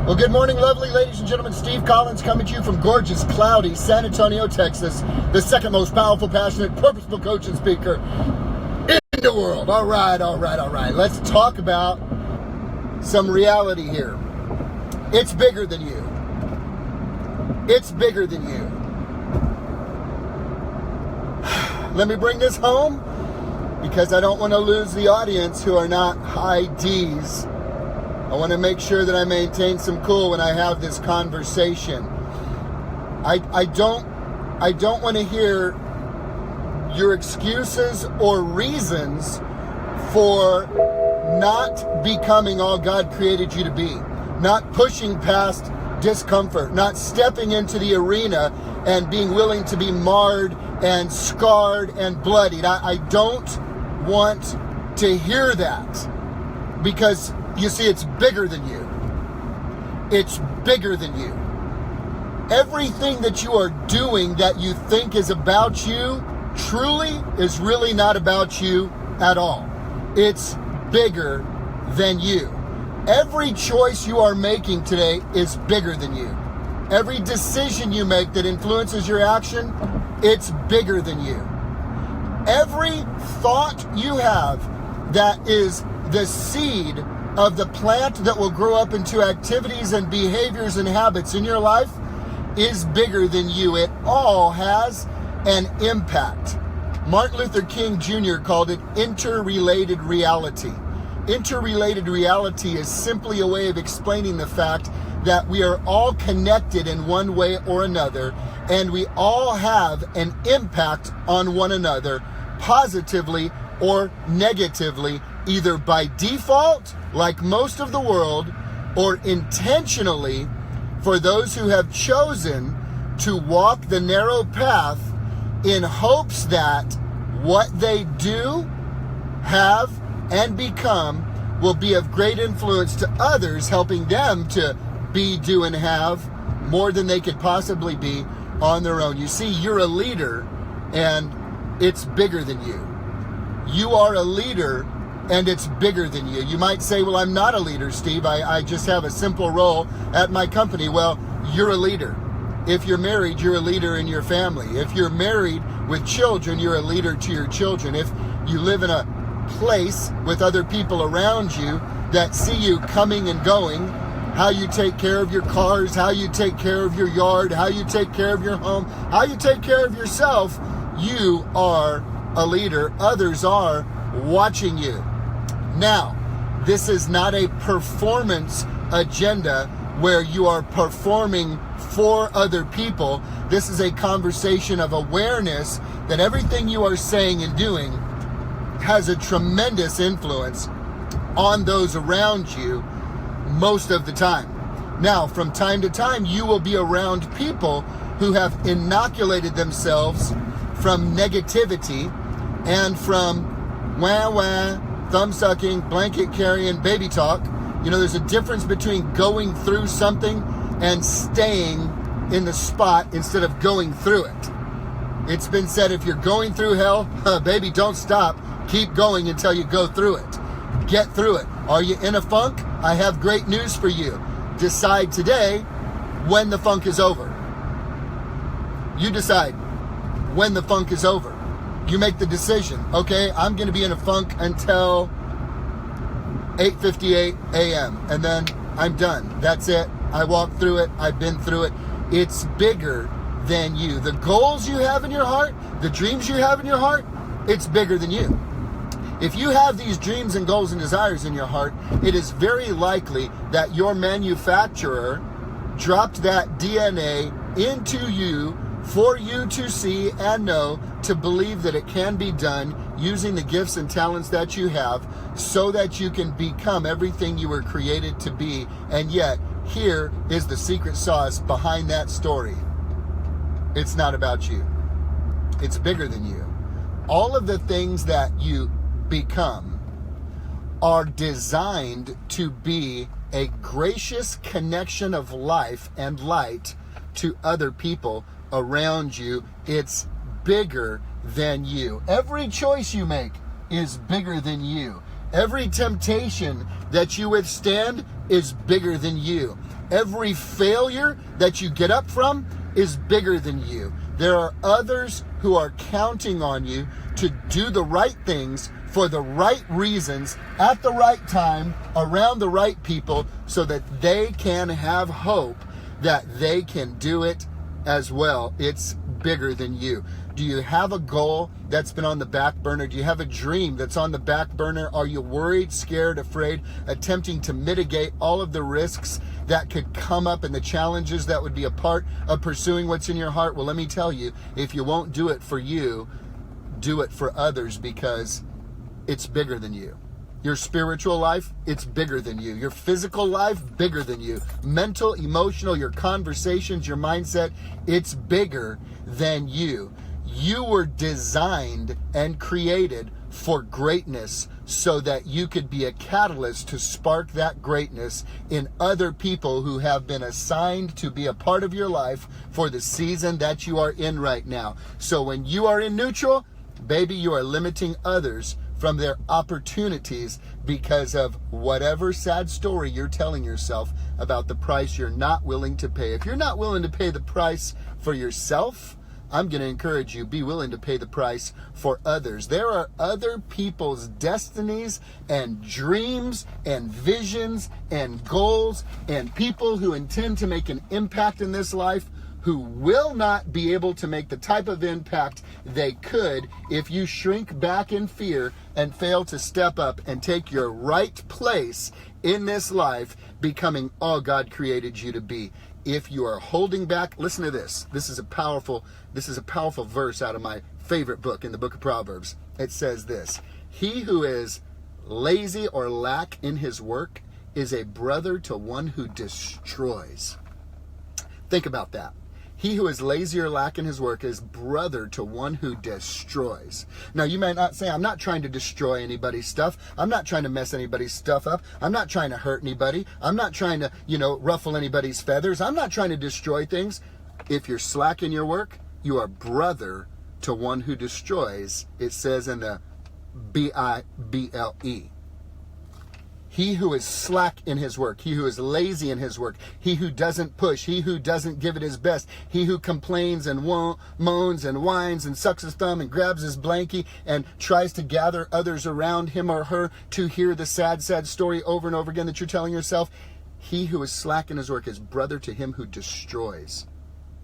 Well, good morning, lovely ladies and gentlemen. Steve Collins coming to you from gorgeous, cloudy San Antonio, Texas, the second most powerful, passionate, purposeful coach and speaker in the world. All right. Let's talk about some reality here. It's bigger than you. It's bigger than you. Let me bring this home because I don't want to lose the audience who are not high D's. I want to make sure that I maintain some cool when I have this conversation. I don't want to hear your excuses or reasons for not becoming all God created you to be, not pushing past discomfort, not stepping into the arena and being willing to be marred and scarred and bloodied. I don't want to hear that because you see, it's bigger than you. It's bigger than you. Everything that you are doing that you think is about you truly is really not about you at all. It's bigger than you. Every choice you are making today is bigger than you. Every decision you make that influences your action, it's bigger than you. Every thought you have that is the seed of the plant that will grow up into activities and behaviors and habits in your life is bigger than you. It all has an impact. Martin Luther King Jr. called it interrelated reality. Interrelated reality is simply a way of explaining the fact that we are all connected in one way or another, and we all have an impact on one another, positively or negatively, either by default, like most of the world, or intentionally for those who have chosen to walk the narrow path in hopes that what they do, have, and become will be of great influence to others, helping them to be, do, and have more than they could possibly be on their own. You see, you're a leader, and it's bigger than you. You are a leader, and it's bigger than you. You might say, well, I'm not a leader, Steve. I just have a simple role at my company. Well, you're a leader. If you're married, you're a leader in your family. If you're married with children, you're a leader to your children. If you live in a place with other people around you that see you coming and going, how you take care of your cars, how you take care of your yard, how you take care of your home, how you take care of yourself, you are a leader. Others are watching you. Now, this is not a performance agenda where you are performing for other people. This is a conversation of awareness that everything you are saying and doing has a tremendous influence on those around you most of the time. Now, from time to time, you will be around people who have inoculated themselves from negativity and from wah-wah, thumb-sucking, blanket-carrying, baby talk. You know, there's a difference between going through something and staying in the spot instead of going through it. It's been said, if you're going through hell, baby, don't stop. Keep going until you go through it. Get through it. Are you in a funk? I have great news for you. Decide today when the funk is over. You decide when the funk is over. You make the decision. Okay, I'm going to be in a funk until 8:58 a.m. and then I'm done. That's it. I walked through it. I've been through it. It's bigger than you. The goals you have in your heart, the dreams you have in your heart, it's bigger than you. If you have these dreams and goals and desires in your heart, it is very likely that your manufacturer dropped that DNA into you for you to see and know, to believe that it can be done using the gifts and talents that you have so that you can become everything you were created to be. And yet, here is the secret sauce behind that story. It's not about you. It's bigger than you. All of the things that you become are designed to be a gracious connection of life and light to other people around you. It's bigger than you. Every choice you make is bigger than you. Every temptation that you withstand is bigger than you. Every failure that you get up from is bigger than you. There are others who are counting on you to do the right things for the right reasons at the right time around the right people so that they can have hope that they can do it as well. It's bigger than you. Do you have a goal that's been on the back burner? Do you have a dream that's on the back burner? Are you worried, scared, afraid, attempting to mitigate all of the risks that could come up and the challenges that would be a part of pursuing what's in your heart? Well, let me tell you, if you won't do it for you, do it for others, because it's bigger than you. Your spiritual life, it's bigger than you. Your physical life, bigger than you. Mental, emotional, your conversations, your mindset, it's bigger than you. You were designed and created for greatness so that you could be a catalyst to spark that greatness in other people who have been assigned to be a part of your life for the season that you are in right now. So when you are in neutral, baby, you are limiting others from their opportunities because of whatever sad story you're telling yourself about the price you're not willing to pay. If you're not willing to pay the price for yourself, I'm going to encourage you, be willing to pay the price for others. There are other people's destinies and dreams and visions and goals and people who intend to make an impact in this life who will not be able to make the type of impact they could if you shrink back in fear and fail to step up and take your right place in this life, becoming all God created you to be. If you are holding back, listen to this. This is a powerful verse out of my favorite book in the book of Proverbs. It says this: he who is lazy or lack in his work is a brother to one who destroys. Think about that. He who is lazy or lack in his work is brother to one who destroys. Now, you may not say, I'm not trying to destroy anybody's stuff. I'm not trying to mess anybody's stuff up. I'm not trying to hurt anybody. I'm not trying to, ruffle anybody's feathers. I'm not trying to destroy things. If you're slack in your work, you are brother to one who destroys. It says in the Bible. He who is slack in his work, he who is lazy in his work, he who doesn't push, he who doesn't give it his best, he who complains and moans and whines and sucks his thumb and grabs his blankie and tries to gather others around him or her to hear the sad, sad story over and over again that you're telling yourself. He who is slack in his work is brother to him who destroys.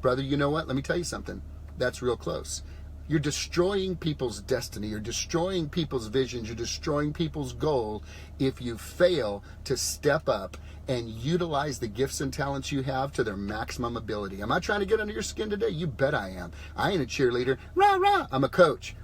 Brother, you know what? Let me tell you something. That's real close. You're destroying people's destiny. You're destroying people's visions. You're destroying people's goal if you fail to step up and utilize the gifts and talents you have to their maximum ability. Am I trying to get under your skin today? You bet I am. I ain't a cheerleader. Rah, rah. I'm a coach.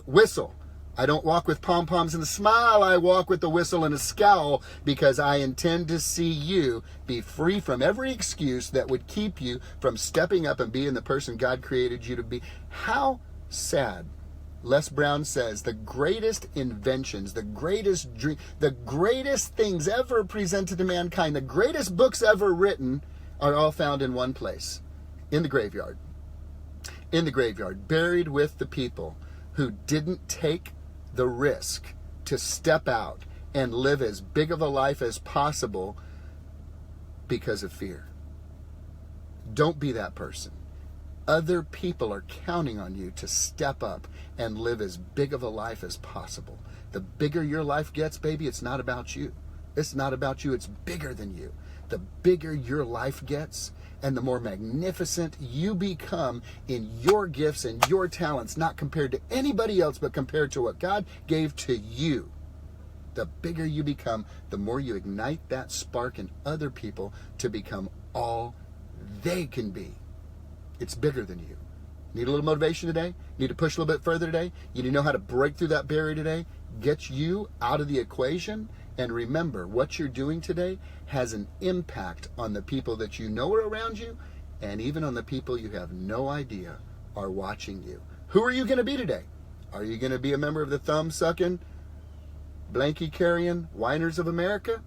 Whistle. I don't walk with pom-poms and a smile. I walk with a whistle and a scowl because I intend to see you be free from every excuse that would keep you from stepping up and being the person God created you to be. How sad. Les Brown says the greatest inventions, the greatest dream, the greatest things ever presented to mankind, the greatest books ever written are all found in one place, in the graveyard. In the graveyard, buried with the people who didn't take the risk to step out and live as big of a life as possible because of fear. Don't be that person. Other people are counting on you to step up and live as big of a life as possible. The bigger your life gets, baby, it's not about you. It's not about you. It's bigger than you. The bigger your life gets and the more magnificent you become in your gifts and your talents, not compared to anybody else, but compared to what God gave to you. The bigger you become, the more you ignite that spark in other people to become all they can be. It's bigger than you. Need a little motivation today? Need to push a little bit further today? You need to know how to break through that barrier today? Get you out of the equation? And remember, what you're doing today has an impact on the people that you know are around you, and even on the people you have no idea are watching you. Who are you going to be today? Are you going to be a member of the thumb-sucking, blankie-carrying whiners of America?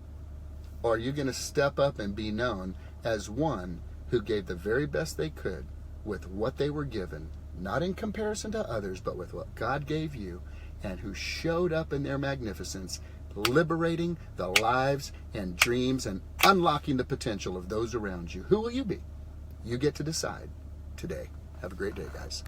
Or are you going to step up and be known as one who gave the very best they could with what they were given, not in comparison to others, but with what God gave you, and who showed up in their magnificence, liberating the lives and dreams and unlocking the potential of those around you. Who will you be? You get to decide today. Have a great day, guys.